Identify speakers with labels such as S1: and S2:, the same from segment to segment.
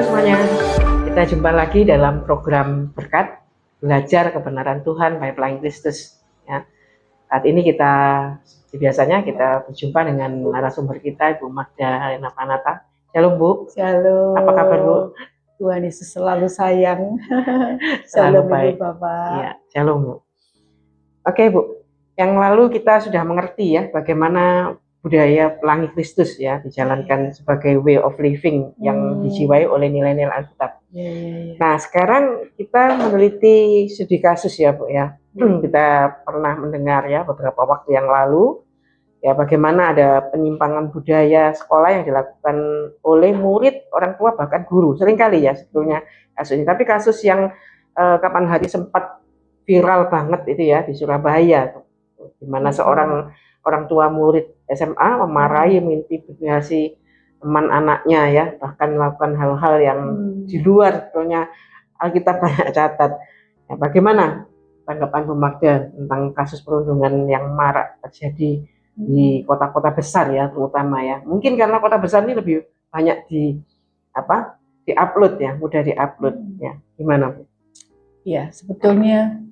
S1: semuanya, kita jumpa lagi dalam program Berkat Belajar Kebenaran Tuhan by Pelangi Kristus. Ya. Saat ini biasanya kita berjumpa dengan narasumber kita, Ibu Magda Lena Panata. Shalom Bu.
S2: Shalom.
S1: Apa kabar Bu?
S2: Tuhan Yesus selalu sayang.
S1: Selalu
S2: Shalom
S1: baik.
S2: Ibu Bapak.
S1: Ya, shalom Bu. Oke Bu, yang lalu kita sudah mengerti ya bagaimana budaya Pelangi Kristus ya dijalankan sebagai way of living yang dijiwai oleh nilai-nilai Alkitab. Nah sekarang kita meneliti studi kasus ya Bu ya. Kita pernah mendengar ya beberapa waktu yang lalu ya bagaimana ada penyimpangan budaya sekolah yang dilakukan oleh murid, orang tua bahkan guru. Seringkali ya sebetulnya kasus ini. Tapi kasus yang kapan hari sempat viral banget itu ya di Surabaya, di mana seorang orang tua murid SMA memarahi, mengintimidasi teman anaknya ya, bahkan melakukan hal-hal yang di luar sebetulnya Alkitab banyak catat. Ya, bagaimana tanggapan Bu Magda tentang kasus perundungan yang marak terjadi di kota-kota besar ya, terutama ya. Mungkin karena kota besar ini lebih banyak di-upload ya, mudah di-upload ya. Gimana Bu?
S2: Ya, sebetulnya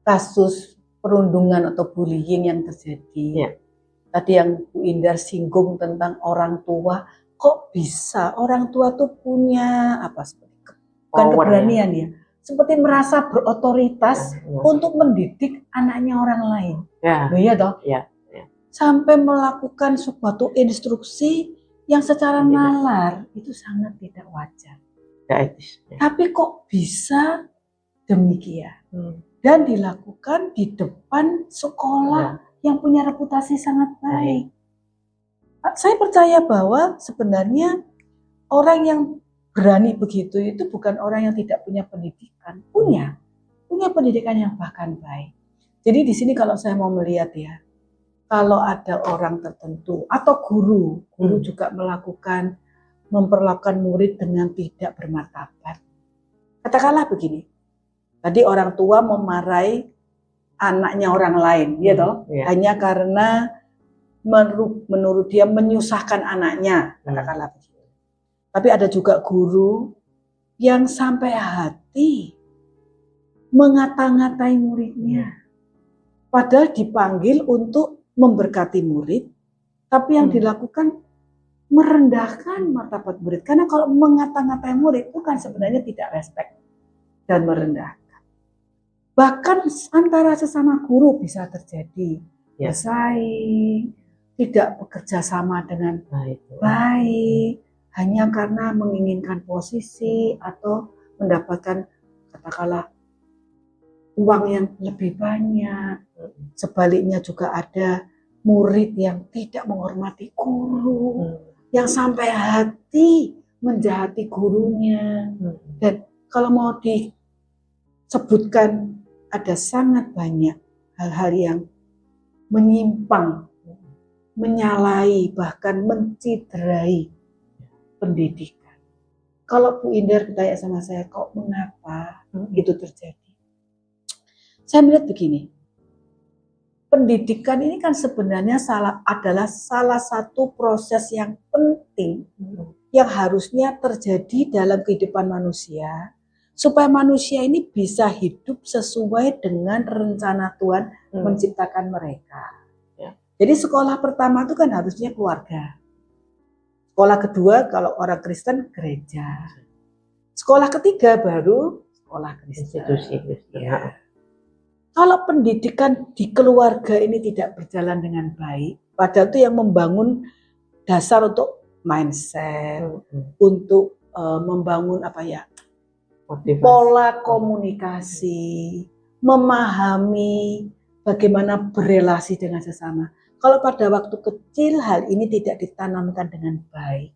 S2: kasus perundungan atau bullying yang terjadi. Ya. Tadi yang Bu Indar singgung tentang orang tua, kok bisa orang tua tuh punya bukan keberanian ya, seperti merasa berotoritas untuk mendidik anaknya orang lain. Iya toh? Ya. Sampai melakukan suatu instruksi yang secara nalar itu sangat tidak wajar.
S1: Etis.
S2: Tapi kok bisa demikian? Dan dilakukan di depan sekolah yang punya reputasi sangat baik. Saya percaya bahwa sebenarnya orang yang berani begitu itu bukan orang yang tidak punya pendidikan, punya pendidikan yang bahkan baik. Jadi di sini kalau saya mau melihat ya, kalau ada orang tertentu atau guru juga memperlakukan murid dengan tidak bermartabat. Katakanlah begini. Tadi orang tua memarahi anaknya orang lain, hanya karena menurut dia menyusahkan anaknya, katakanlah begitu. Tapi ada juga guru yang sampai hati mengata-ngatai muridnya, padahal dipanggil untuk memberkati murid, tapi yang dilakukan merendahkan martabat murid. Karena kalau mengata-ngatai murid itu kan sebenarnya tidak respect dan merendahkan. Bahkan antara sesama guru bisa terjadi bersaing, tidak bekerja sama dengan baik, hanya karena menginginkan posisi atau mendapatkan katakanlah uang yang lebih banyak. Sebaliknya juga ada murid yang tidak menghormati guru, yang sampai hati menjahati gurunya. Dan kalau mau disebutkan, ada sangat banyak hal-hal yang menyimpang, menyalahi, bahkan menciderai pendidikan. Kalau Bu Indar bertanya sama saya, kok mengapa itu terjadi? Saya melihat begini, pendidikan ini kan sebenarnya adalah salah satu proses yang penting yang harusnya terjadi dalam kehidupan manusia, supaya manusia ini bisa hidup sesuai dengan rencana Tuhan menciptakan mereka. Jadi sekolah pertama itu kan harusnya keluarga. Sekolah kedua kalau orang Kristen gereja. Sekolah ketiga baru sekolah Kristen. Ya. Kalau pendidikan di keluarga ini tidak berjalan dengan baik, padahal itu yang membangun dasar untuk mindset, untuk membangun motivasi, pola komunikasi, memahami bagaimana berelasi dengan sesama. Kalau pada waktu kecil hal ini tidak ditanamkan dengan baik,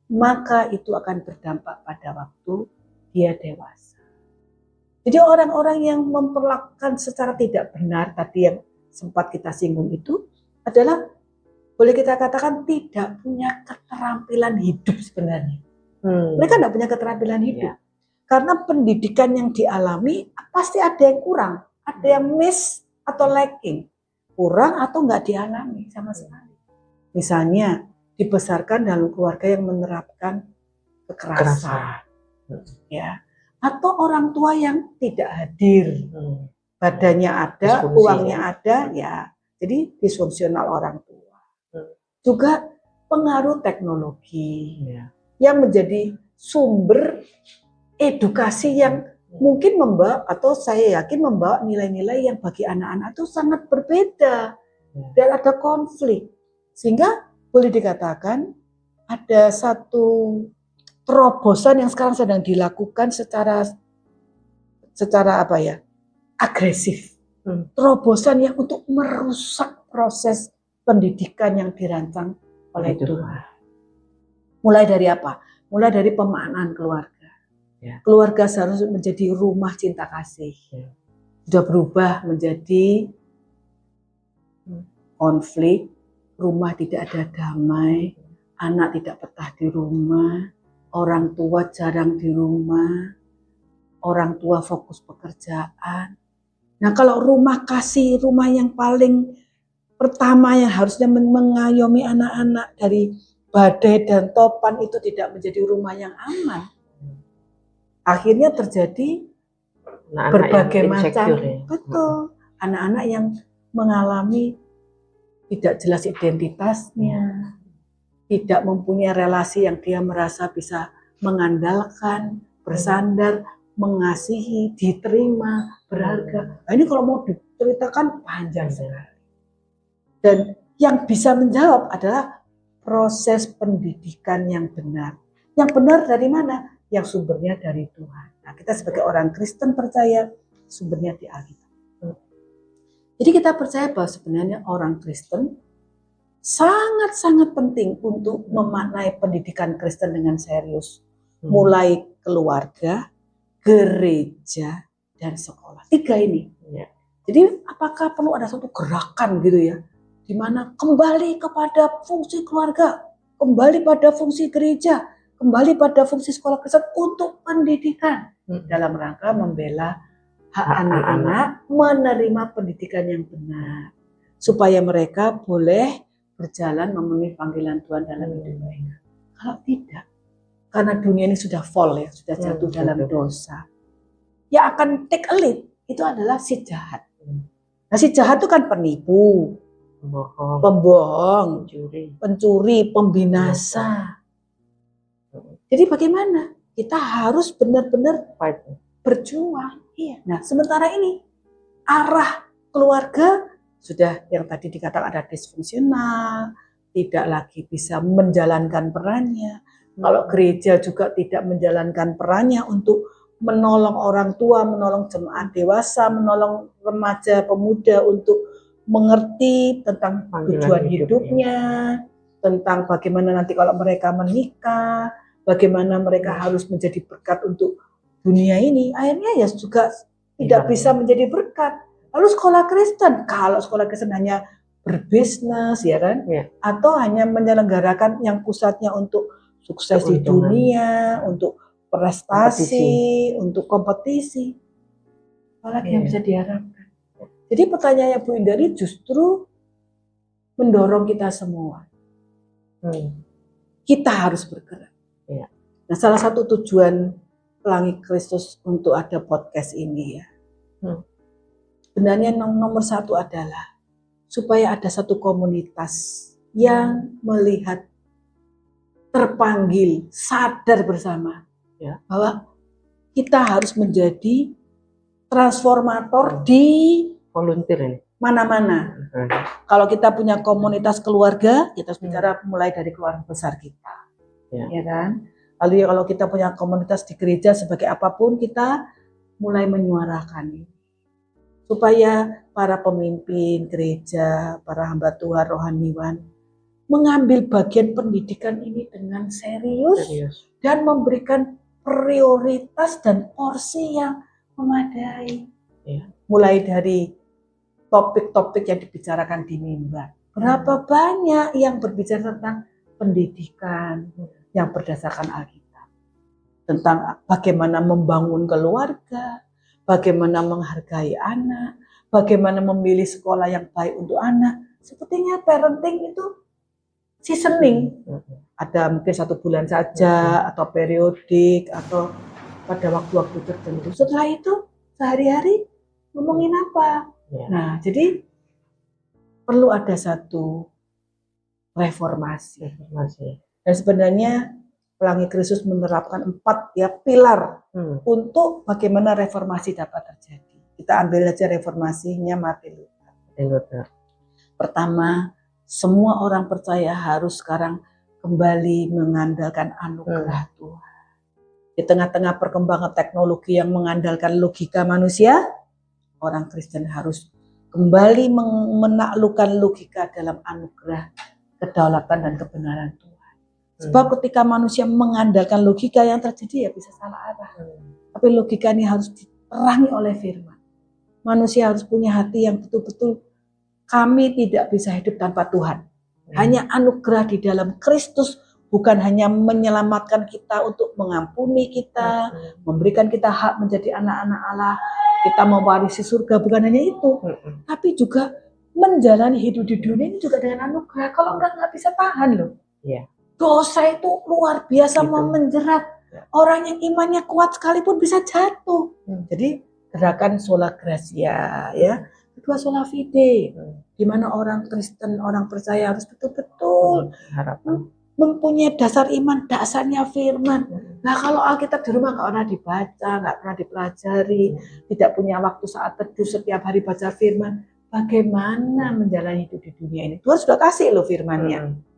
S2: maka itu akan berdampak pada waktu dia dewasa. Jadi orang-orang yang memperlakukan secara tidak benar tadi yang sempat kita singgung itu adalah boleh kita katakan tidak punya keterampilan hidup sebenarnya. Mereka tidak punya keterampilan hidup. Karena pendidikan yang dialami pasti ada yang kurang, ada yang miss atau lacking. Kurang atau nggak dialami sama sekali. Misalnya dibesarkan dalam keluarga yang menerapkan kekerasan, ya, atau orang tua yang tidak hadir, badannya ada,
S1: Disfungsi,
S2: uangnya ada, ya, jadi disfungsional orang tua. Juga pengaruh teknologi yang menjadi sumber edukasi yang mungkin membawa, atau saya yakin membawa nilai-nilai yang bagi anak-anak itu sangat berbeda dan ada konflik, sehingga boleh dikatakan ada satu terobosan yang sekarang sedang dilakukan secara apa ya, agresif. Terobosan yang untuk merusak proses pendidikan yang dirancang oleh Tuhan. Mulai dari apa? Mulai dari pemaknaan keluarga. Keluarga seharusnya menjadi rumah cinta kasih. Sudah berubah menjadi konflik, rumah tidak ada damai, anak tidak betah di rumah, orang tua jarang di rumah, orang tua fokus pekerjaan. Nah, kalau rumah kasih, rumah yang paling pertama yang harusnya mengayomi anak-anak dari badai dan topan itu tidak menjadi rumah yang aman. Akhirnya terjadi berbagai macam, betul, anak-anak yang mengalami tidak jelas identitasnya, tidak mempunyai relasi yang dia merasa bisa mengandalkan, bersandar, mengasihi, diterima, berharga. Nah, ini kalau mau diceritakan panjang sekali. Dan yang bisa menjawab adalah proses pendidikan yang benar. Yang benar dari mana? Yang sumbernya dari Tuhan. Nah, kita sebagai orang Kristen percaya sumbernya di Alkitab. Jadi kita percaya bahwa sebenarnya orang Kristen sangat-sangat penting untuk memaknai pendidikan Kristen dengan serius. Mulai keluarga, gereja, dan sekolah. 3 ini. Jadi apakah perlu ada satu gerakan gitu ya, di mana kembali kepada fungsi keluarga, kembali pada fungsi gereja, kembali pada fungsi sekolah Kristen untuk pendidikan dalam rangka membela hak anak-anak menerima pendidikan yang benar, supaya mereka boleh berjalan memenuhi panggilan Tuhan dalam hidup mereka. Kalau tidak, karena dunia ini sudah fall ya, sudah jatuh dalam dosa, yang akan take a lead itu adalah si jahat. Nah, si jahat itu kan penipu, pembohong, pencuri, pembinasa. Jadi bagaimana? Kita harus benar-benar berjuang. Iya. Nah, sementara ini arah keluarga sudah yang tadi dikatakan ada disfungsional, tidak lagi bisa menjalankan perannya. Kalau gereja juga tidak menjalankan perannya untuk menolong orang tua, menolong jemaat dewasa, menolong remaja pemuda untuk mengerti tentang tujuan hidupnya, tentang bagaimana nanti kalau mereka menikah, bagaimana mereka harus menjadi berkat untuk dunia ini, akhirnya ya juga tidak bisa menjadi berkat. Lalu sekolah Kristen, kalau sekolah Kristen hanya berbisnis ya kan, atau hanya menyelenggarakan yang pusatnya untuk sukses di dunia, untuk prestasi, untuk kompetisi, apalagi yang bisa diharapkan. Jadi pertanyaannya Bu Indari justru mendorong kita semua. Kita harus bergerak. Nah, salah satu tujuan Pelangi Kristus untuk ada podcast ini ya, sebenarnya nomor 1 adalah supaya ada satu komunitas yang melihat, terpanggil, sadar bersama bahwa kita harus menjadi transformator di
S1: volunteer
S2: mana-mana. Kalau kita punya komunitas keluarga, kita harus bicara mulai dari keluarga besar kita, ya kan? Lalu ya kalau kita punya komunitas di gereja sebagai apapun, kita mulai menyuarakan ini. Supaya para pemimpin gereja, para hamba Tuhan, rohaniwan, mengambil bagian pendidikan ini dengan serius. Dan memberikan prioritas dan porsi yang memadai. Mulai dari topik-topik yang dibicarakan di mimbar. Berapa banyak yang berbicara tentang pendidikan yang berdasarkan Alkitab, tentang bagaimana membangun keluarga, bagaimana menghargai anak, bagaimana memilih sekolah yang baik untuk anak. Sepertinya parenting itu seasoning, ada mungkin 1 bulan saja atau periodik atau pada waktu-waktu tertentu. Setelah itu sehari-hari ngomongin apa?
S1: Ya.
S2: Nah, jadi perlu ada satu reformasi. Dan sebenarnya Pelangi Kristus menerapkan 4 pilar untuk bagaimana reformasi dapat terjadi. Kita ambil aja reformasinya Martin Luther. Pertama, semua orang percaya harus sekarang kembali mengandalkan anugerah Tuhan. Di tengah-tengah perkembangan teknologi yang mengandalkan logika manusia, orang Kristen harus kembali menaklukkan logika dalam anugerah, kedaulatan dan kebenaran Tuhan. Sebab ketika manusia mengandalkan logika, yang terjadi ya bisa salah arah. Tapi logika ini harus diperangi oleh firman. Manusia harus punya hati yang betul-betul, kami tidak bisa hidup tanpa Tuhan. Hanya anugerah di dalam Kristus, bukan hanya menyelamatkan kita untuk mengampuni kita, memberikan kita hak menjadi anak-anak Allah, kita mewarisi surga, bukan hanya itu. Tapi juga menjalani hidup di dunia ini juga dengan anugerah. Kalau nggak bisa tahan loh.
S1: Yeah.
S2: Dosa itu luar biasa menjerat. Orang yang imannya kuat sekalipun bisa jatuh. Jadi gerakan sola gratia, ya. Kedua sola fide, di mana orang Kristen, orang percaya harus betul-betul mempunyai dasar iman, dasarnya firman. Nah, kalau Alkitab di rumah nggak pernah dibaca, nggak pernah dipelajari, tidak punya waktu saat teduh setiap hari baca firman, bagaimana menjalani hidup di dunia ini? Tuhan sudah kasih loh firmannya.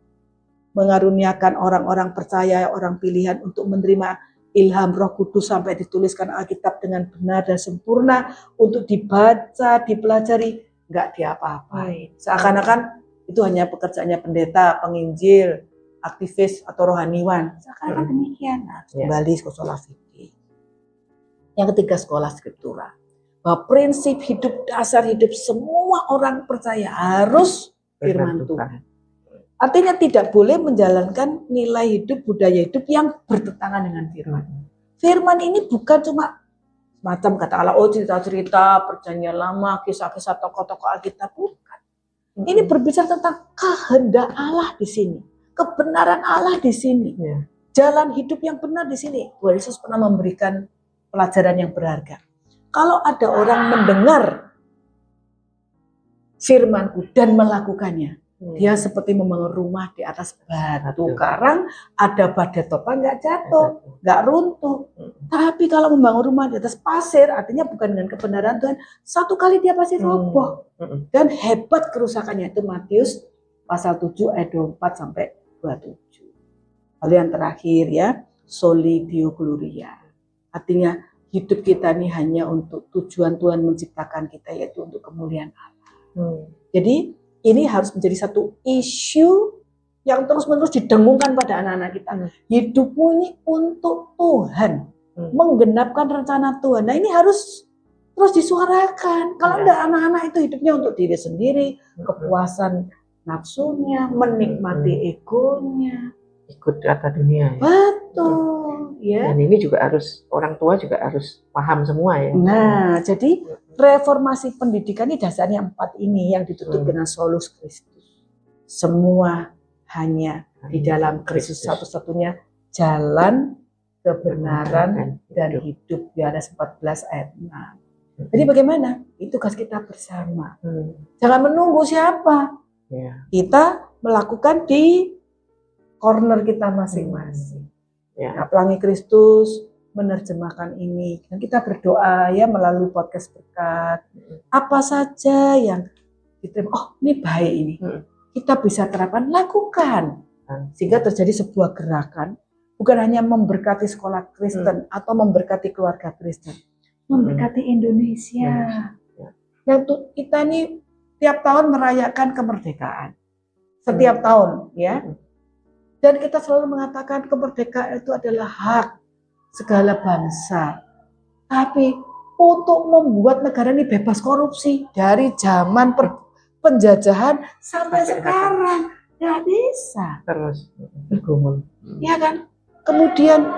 S2: Mengaruniakan orang-orang percaya, orang pilihan untuk menerima ilham Roh Kudus sampai dituliskan Alkitab dengan benar dan sempurna untuk dibaca, dipelajari, nggak diapa-apain. Seakan-akan itu hanya pekerjaannya pendeta, penginjil, aktivis atau rohaniwan. Seakan-akan demikian. Nah, kembali ke sola fide. Yang ketiga, sekolah skriptura. Bahwa prinsip hidup, dasar hidup semua orang percaya harus firman Tuhan. Artinya tidak boleh menjalankan nilai hidup, budaya hidup yang bertentangan dengan firman. Firman ini bukan cuma macam kata Allah, cerita-cerita perjanjian lama, kisah-kisah tokoh-tokoh Alkitab, bukan. Ini berbicara tentang kehendak Allah di sini, kebenaran Allah di sini, jalan hidup yang benar di sini. Tuhan Yesus pernah memberikan pelajaran yang berharga. Kalau ada orang mendengar firman-Ku dan melakukannya, dia seperti membangun rumah di atas batu karang, ada badai topan nggak jatuh, nggak runtuh. Tapi kalau membangun rumah di atas pasir, artinya bukan dengan kebenaran Tuhan, satu kali dia pasti roboh. Dan hebat kerusakannya, itu Matius pasal 7 ayat 24 sampai 27. Lalu yang terakhir ya, soli deo gloria. Artinya hidup kita ini hanya untuk tujuan Tuhan menciptakan kita, yaitu untuk kemuliaan Allah. Jadi ini harus menjadi satu isu yang terus-menerus didengungkan pada anak-anak kita. Hidupmu ini untuk Tuhan, menggenapkan rencana Tuhan. Nah, ini harus terus disuarakan. Kalau enggak, anak-anak itu hidupnya untuk diri sendiri, kepuasan nafsunya, menikmati egonya,
S1: ikut kata dunia. Ya?
S2: Betul, ya.
S1: Dan ini juga harus, orang tua juga harus paham semua ya.
S2: Nah, jadi reformasi pendidikan ini dasarnya 4 ini yang ditutup dengan solus Kristus. Semua hanya di dalam Kristus, satu-satunya jalan kebenaran dan hidup. Yohanes 14 ayat 6. Jadi bagaimana? Itu tugas kita bersama. Jangan menunggu siapa. Kita melakukan di corner kita masing-masing. Nah, Pelangi Kristus menerjemahkan ini, dan kita berdoa ya melalui podcast berkat. Apa saja yang diterima, oh ini baik ini, kita bisa terapkan, lakukan, sehingga terjadi sebuah gerakan, bukan hanya memberkati sekolah Kristen atau memberkati keluarga Kristen, memberkati Indonesia. Yang kita ini tiap tahun merayakan kemerdekaan, setiap tahun ya, dan kita selalu mengatakan kemerdekaan itu adalah hak segala bangsa. Tapi untuk membuat negara ini bebas korupsi dari zaman penjajahan sampai sekarang nggak bisa.
S1: Terus bergumul.
S2: Ya kan? Kemudian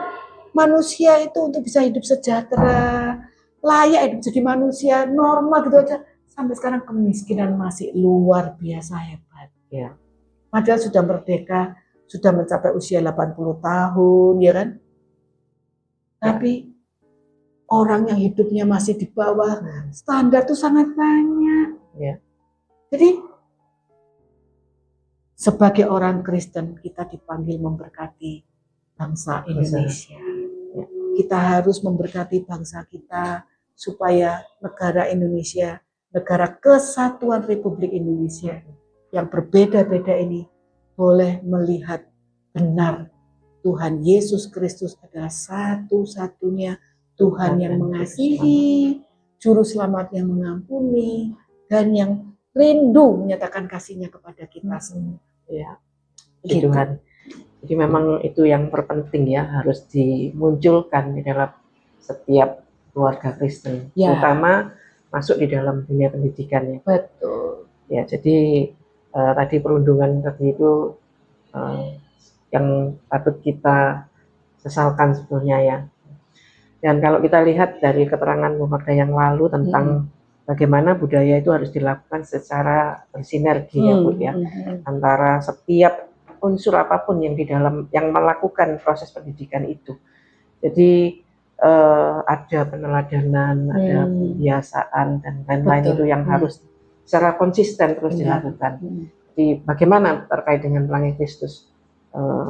S2: manusia itu untuk bisa hidup sejahtera, layak hidup jadi manusia normal gitu aja. Sampai sekarang kemiskinan masih luar biasa hebat.
S1: Ya.
S2: Padahal sudah merdeka, sudah mencapai usia 80 tahun, ya kan? Tapi orang yang hidupnya masih di bawah standar tuh sangat banyak.
S1: Ya.
S2: Jadi sebagai orang Kristen kita dipanggil memberkati bangsa Indonesia.
S1: Ya.
S2: Kita harus memberkati bangsa kita supaya negara Indonesia, negara kesatuan Republik Indonesia yang berbeda-beda ini boleh melihat benar Tuhan Yesus Kristus adalah satu-satunya Tuhan yang mengasihi, Juru Selamat yang mengampuni, dan yang rindu menyatakan kasih-Nya kepada kita semua.
S1: Ya, gitu. Tuhan. Jadi memang itu yang terpenting ya, harus dimunculkan di dalam setiap keluarga Kristen, terutama masuk di dalam dunia pendidikannya.
S2: Betul.
S1: Ya, jadi tadi perundungan tadi itu yang patut kita sesalkan sebetulnya ya. Dan kalau kita lihat dari keterangan Bu Magda yang lalu tentang bagaimana budaya itu harus dilakukan secara bersinergi ya Bu ya, antara setiap unsur apapun yang di dalam yang melakukan proses pendidikan itu. Jadi ada peneladanan, ada kebiasaan dan lain-lain itu yang harus secara konsisten terus dilakukan. Jadi bagaimana terkait dengan Pelangi Kristus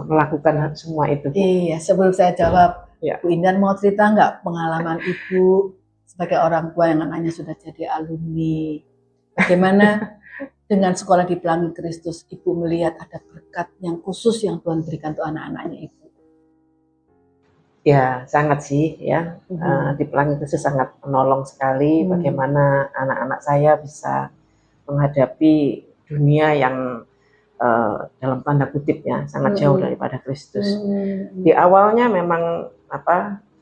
S1: melakukan semua itu?
S2: Iya, sebelum saya jawab, Bu Indan mau cerita nggak pengalaman Ibu sebagai orang tua yang anaknya sudah jadi alumni? Bagaimana dengan sekolah di Pelangi Kristus, Ibu melihat ada berkat yang khusus yang Tuhan berikan untuk anak-anaknya Ibu?
S1: Ya, sangat sih ya. Di Pelangi Kristus sangat menolong sekali bagaimana anak-anak saya bisa menghadapi dunia yang dalam tanda kutip ya sangat jauh daripada Kristus. Di awalnya memang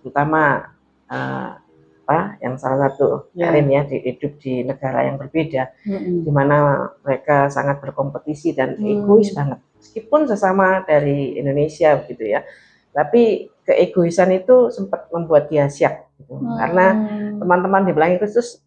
S1: terutama yang salah satu Erin ya hidup di negara yang berbeda, di mana mereka sangat berkompetisi dan egois banget. Meskipun sesama dari Indonesia begitu ya, tapi keegoisan itu sempat membuat dia siap gitu. Karena teman-teman di Pelangi Kristus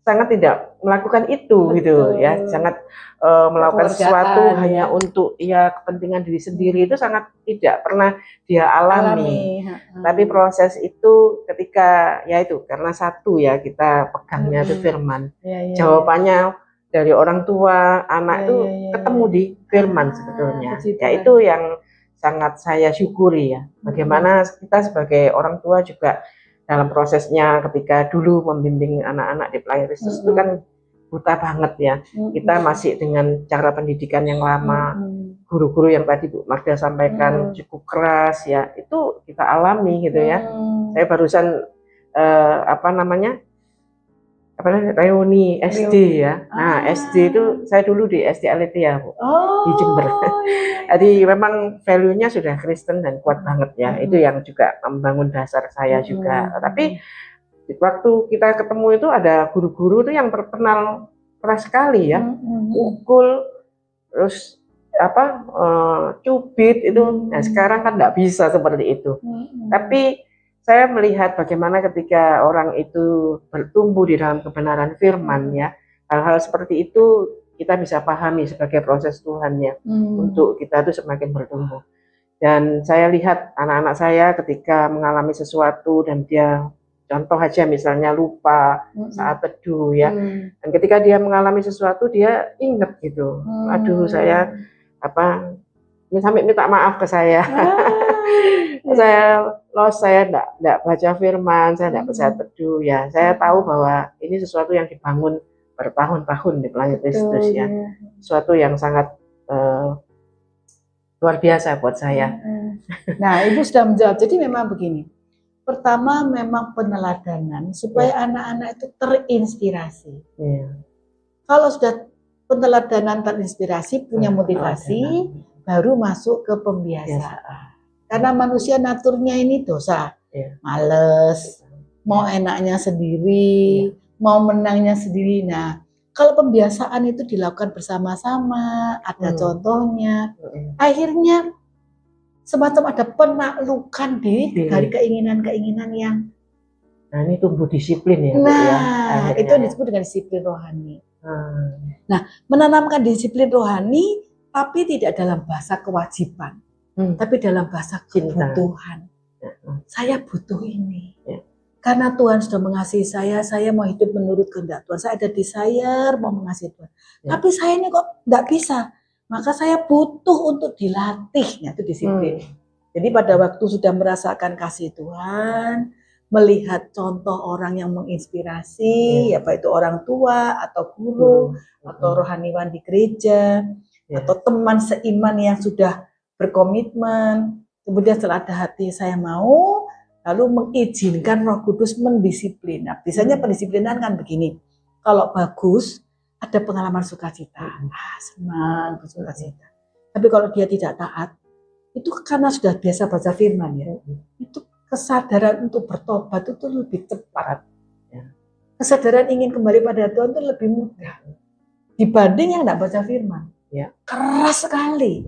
S1: sangat tidak melakukan itu gitu ya, sangat melakukan sesuatu hanya untuk kepentingan diri sendiri, itu sangat tidak pernah dia alami. Tapi proses itu ketika itu karena satu ya kita pegangnya itu firman, jawabannya dari orang tua anak itu ketemu di firman sebetulnya. Ya itu yang sangat saya syukuri ya, bagaimana kita sebagai orang tua juga dalam prosesnya ketika dulu membimbing anak-anak di Pelangi Kristus itu kan buta banget ya. Kita masih dengan cara pendidikan yang lama, guru-guru yang tadi Bu Magda sampaikan cukup keras ya, itu kita alami gitu ya. Saya barusan reuni SD ya. Nah, SD itu saya dulu di SD Aletheia Bu, di Jember. Jadi memang value-nya sudah Kristen dan kuat banget ya. Itu yang juga membangun dasar saya juga. Tapi waktu kita ketemu itu ada guru-guru itu yang terkenal keras sekali ya, pukul, terus cubit itu. Nah sekarang kan nggak bisa seperti itu. Tapi saya melihat bagaimana ketika orang itu bertumbuh di dalam kebenaran firman ya, hal-hal seperti itu kita bisa pahami sebagai proses Tuhan ya, untuk kita itu semakin bertumbuh. Dan saya lihat anak-anak saya ketika mengalami sesuatu dan dia, contoh aja misalnya lupa saat teduh ya, dan ketika dia mengalami sesuatu dia ingat gitu, aduh saya sampai minta maaf ke saya. Saya enggak baca firman, saya enggak bisa teduh ya. Saya tahu bahwa ini sesuatu yang dibangun bertahun-tahun di Pelangi Kristus ya. Sesuatu yang sangat luar biasa buat saya.
S2: Nah, Ibu sudah menjawab. Jadi memang begini. Pertama memang peneladanan supaya anak-anak itu terinspirasi. Kalau sudah peneladanan terinspirasi, punya motivasi, baru masuk ke pembiasaan. Karena manusia naturnya ini dosa, males, mau enaknya sendiri, mau menangnya sendiri. Nah, kalau pembiasaan itu dilakukan bersama-sama, ada contohnya, akhirnya semacam ada penaklukan dari keinginan-keinginan yang.
S1: Nah, ini tumbuh disiplin ya.
S2: Nah, itu disebut dengan disiplin rohani. Nah, menanamkan disiplin rohani, tapi tidak dalam bahasa kewajiban. tapi dalam bahasa
S1: Cinta.
S2: kebutuhan. Saya butuh ini.
S1: Ya.
S2: Karena Tuhan sudah mengasihi saya mau hidup menurut kehendak Tuhan. Saya ada desire mau mengasihi Tuhan.
S1: Ya.
S2: Tapi saya ini kok nggak bisa. Maka saya butuh untuk dilatih. Nah, itu disiplin. Jadi pada waktu sudah merasakan kasih Tuhan, melihat contoh orang yang menginspirasi, apa itu orang tua atau guru atau rohaniwan di gereja, atau teman seiman yang sudah berkomitmen, kemudian setelah ada hati saya mau, lalu mengizinkan Roh Kudus mendisiplin. Nah, biasanya pendisiplinan kan begini, kalau bagus ada pengalaman sukacita, senang bersukacita. Tapi kalau dia tidak taat, itu karena sudah biasa baca firman ya, itu kesadaran untuk bertobat itu lebih cepat. Kesadaran ingin kembali pada Tuhan itu lebih mudah dibanding yang tidak baca firman. Keras sekali.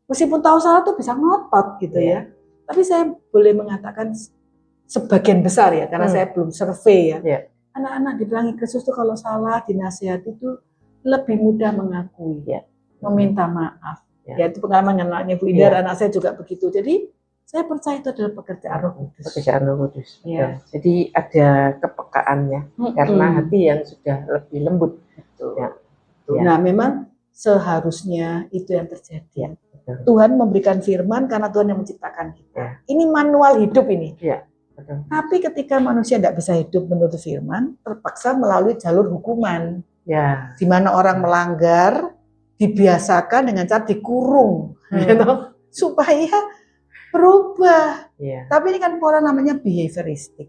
S2: Meskipun tahu salah tuh bisa ngotot gitu ya. Tapi saya boleh mengatakan sebagian besar ya, karena saya belum survei ya. Anak-anak di Pelangi Kristus tuh kalau salah dinasihati itu lebih mudah mengakui, meminta maaf. Ya itu pengalaman anaknya Bu Indar, anak saya juga begitu. Jadi saya percaya itu adalah pekerjaan Roh Kudus.
S1: Pekerjaan Roh Kudus. Jadi ada kepekaannya karena hati yang sudah lebih lembut.
S2: Nah memang seharusnya itu yang terjadi. Tuhan memberikan firman karena Tuhan yang menciptakan kita. Ini manual hidup ini. Tapi ketika manusia tidak bisa hidup menurut firman, terpaksa melalui jalur hukuman. Di mana orang melanggar, dibiasakan dengan cara dikurung, supaya berubah. Tapi ini kan pola namanya behavioristik.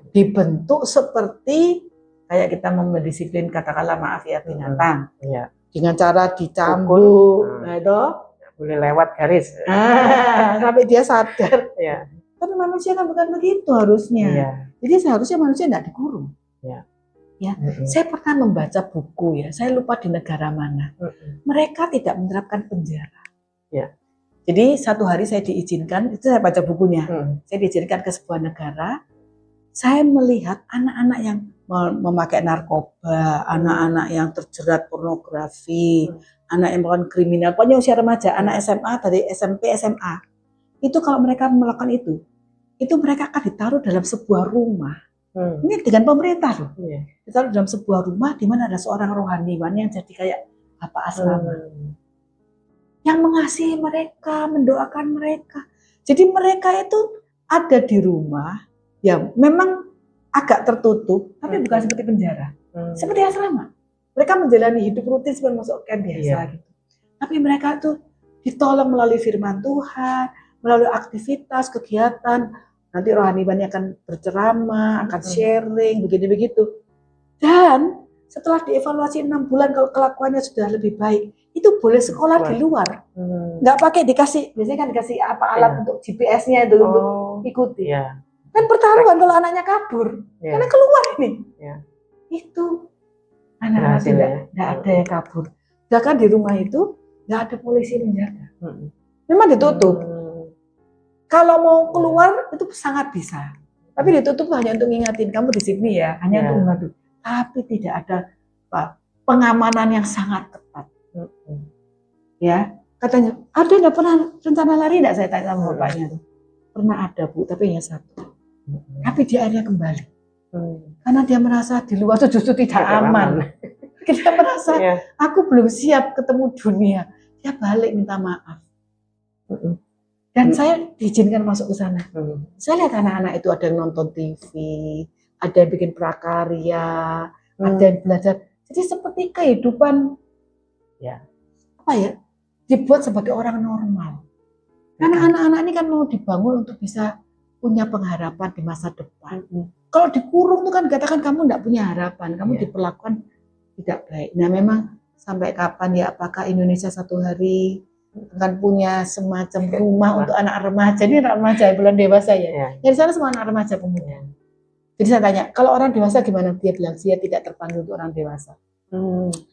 S2: Dibentuk seperti kayak kita mendisiplin katakanlah maaf ya binatang. Dengan cara dicambuk,
S1: boleh lewat garis.
S2: Sampai dia sadar. Tapi manusia kan bukan begitu harusnya. Jadi seharusnya manusia tidak dikurung. Saya pernah membaca buku ya, saya lupa di negara mana. Mereka tidak menerapkan penjara. Jadi satu hari saya diizinkan, itu saya baca bukunya. Saya diizinkan ke sebuah negara. Saya melihat anak-anak yang memakai narkoba, anak-anak yang terjerat pornografi, anak yang melakukan kriminal, pokoknya usia remaja, anak SMA dari SMP, SMA. Itu kalau mereka melakukan itu mereka akan ditaruh dalam sebuah rumah. Ini dengan pemerintah loh. Ditaruh dalam sebuah rumah di mana ada seorang rohaniwan yang jadi kayak bapak asrama. Yang mengasihi mereka, mendoakan mereka. Jadi mereka itu ada di rumah yang memang agak tertutup, tapi bukan seperti penjara. Seperti asrama. Mereka menjalani hidup rutin seperti masuk camp biasa gitu. Tapi mereka tuh ditolong melalui firman Tuhan, melalui aktivitas, kegiatan. Nanti rohaniwannya akan berceramah, akan sharing, begini-begitu. Dan setelah dievaluasi 6 bulan kalau kelakuannya sudah lebih baik, itu boleh sekolah di luar. Nggak pakai dikasih, biasanya kan dikasih apa alat untuk GPS-nya itu untuk ikuti. Kan pertaruhan kalau anaknya kabur, karena keluar ini. Itu anak-anak tidak ada yang kabur. Bahkan di rumah itu nggak ada polisi menjaga. Memang ditutup. Kalau mau keluar itu sangat bisa. Tapi ditutup hanya untuk ngingatin kamu di sini ya, hanya untuk membantu. Tapi tidak ada pengamanan yang sangat ketat. Ya, katanya, ada nggak pernah rencana lari nggak, saya tanya sama bapaknya tuh. Pernah ada Bu, tapi hanya satu. Tapi dia akhirnya kembali. Karena dia merasa di luar itu justru tidak aman. Dia merasa aku belum siap ketemu dunia. Dia balik minta maaf. Dan saya diizinkan masuk ke sana. Saya lihat anak-anak itu ada yang nonton TV, ada yang bikin prakarya, ada yang belajar. Jadi seperti kehidupan apa ya, dibuat sebagai orang normal. Karena anak-anak ini kan mau dibangun untuk bisa punya pengharapan di masa depan. Kalau dikurung itu kan dikatakan kamu tidak punya harapan, kamu diperlakukan tidak baik. Nah memang sampai kapan ya, apakah Indonesia satu hari akan punya semacam rumah untuk anak remaja? Ini anak remaja, bulan dewasa ya. Yang di sana semua anak remaja pemuda. Jadi saya tanya, kalau orang dewasa gimana? Dia bilang dia tidak terpanggil untuk orang dewasa,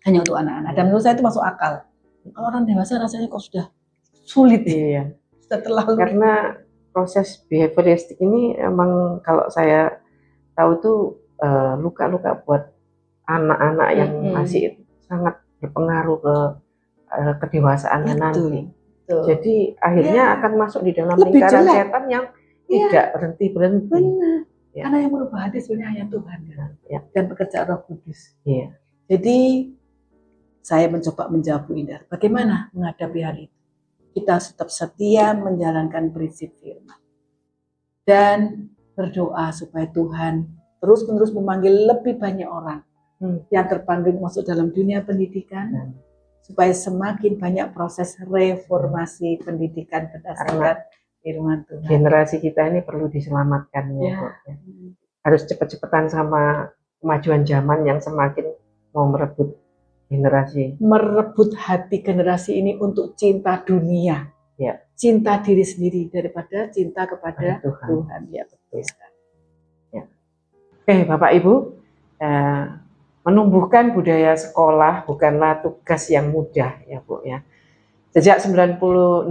S2: hanya untuk anak-anak. Dan menurut saya itu masuk akal. Kalau orang dewasa rasanya kok sudah sulit ya. Sudah terlalu.
S1: Karena proses behavioristik ini emang kalau saya tahu tuh luka-luka buat anak-anak yang masih sangat berpengaruh ke kedewasaan nanti.
S2: Betul.
S1: Jadi akhirnya
S2: Ya.
S1: akan masuk di dalam
S2: Lebih
S1: lingkaran
S2: jelek.
S1: setan yang
S2: Ya.
S1: tidak berhenti-berhenti.
S2: Benar.
S1: Ya.
S2: Karena yang merubah hati sebenarnya hanya Tuhan kan?
S1: Ya.
S2: Dan pekerjaan Roh Kudus.
S1: Iya.
S2: Jadi saya mencoba menjawab Bu Indah, bagaimana menghadapi hal itu? Kita tetap setia menjalankan prinsip firman dan berdoa supaya Tuhan terus-menerus memanggil lebih banyak orang yang terpanggil masuk dalam dunia pendidikan, supaya semakin banyak proses reformasi pendidikan berdasarkan firman Tuhan.
S1: Generasi kita ini perlu diselamatkan ya, Bu. Harus cepet-cepetan sama kemajuan zaman yang semakin mau merebut generasi.
S2: Merebut hati generasi ini untuk cinta dunia,
S1: ya.
S2: Cinta diri sendiri daripada cinta kepada Tuhan. Ya, betul sekali.
S1: Ya. Oke, Bapak Ibu, menumbuhkan budaya sekolah bukanlah tugas yang mudah ya Bu ya. Sejak 1996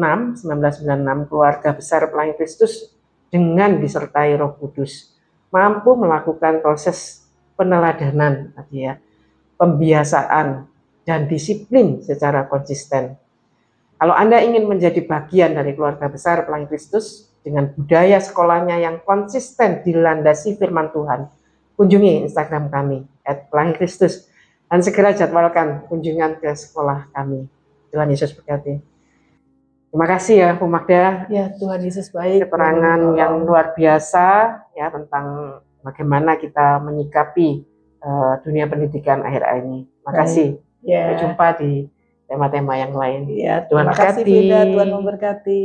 S1: keluarga besar Pelangi Kristus dengan disertai Roh Kudus mampu melakukan proses peneladanan tadi ya, pembiasaan dan disiplin secara konsisten. Kalau Anda ingin menjadi bagian dari keluarga besar Pelangi Kristus dengan budaya sekolahnya yang konsisten dilandasi firman Tuhan, kunjungi Instagram kami @pelangikristus dan segera jadwalkan kunjungan ke sekolah kami. Tuhan Yesus berkati. Terima kasih ya Bu Magda.
S2: Ya, Tuhan Yesus baik.
S1: Keterangan yang luar biasa ya tentang bagaimana kita menyikapi dunia pendidikan akhir-akhir ini. Terima kasih. Sampai jumpa di tema-tema yang lain.
S2: Ya,
S1: Tuhan
S2: terima kasih
S1: berkati.
S2: Tuhan memberkati.